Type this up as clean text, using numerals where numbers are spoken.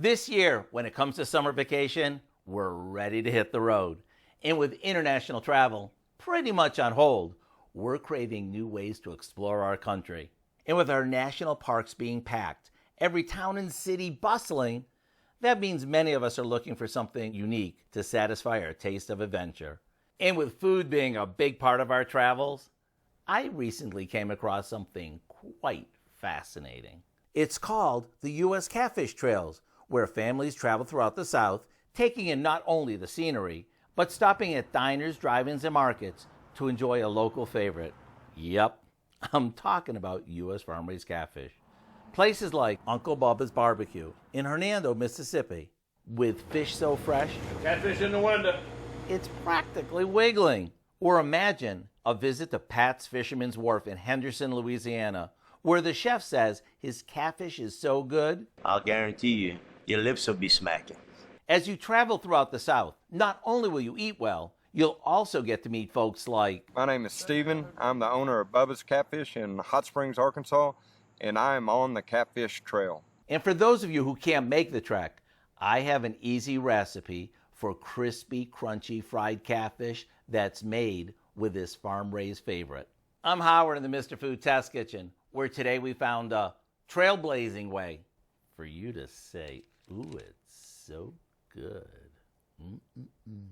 This year, when it comes to summer vacation, we're ready to hit the road. And with international travel pretty much on hold, we're craving new ways to explore our country. And with our national parks being packed, every town and city bustling, that means many of us are looking for something unique to satisfy our taste of adventure. And with food being a big part of our travels, I recently came across something quite fascinating. It's called the U.S. Catfish Trails, where families travel throughout the South, taking in not only the scenery, but stopping at diners, drive-ins, and markets to enjoy a local favorite. Yep, I'm talking about U.S. farm-raised catfish. Places like Uncle Bubba's Barbecue in Hernando, Mississippi, with fish so fresh, Catfish in the window. it's practically wiggling. Or imagine a visit to Pat's Fisherman's Wharf in Henderson, Louisiana, where the chef says his catfish is so good, I'll guarantee you, your lips will be smacking. as you travel throughout the South, not only will you eat well, you'll also get to meet folks like, My name is Steven. I'm the owner of Bubba's Catfish in Hot Springs, Arkansas, and I am on the Catfish Trail. and for those of you who can't make the trek, I have an easy recipe for crispy, crunchy fried catfish that's made with this farm-raised favorite. I'm Howard in the Mr. Food Test Kitchen, where today we found a trailblazing way for you to say, ooh, it's so good. Mm-mm-mm.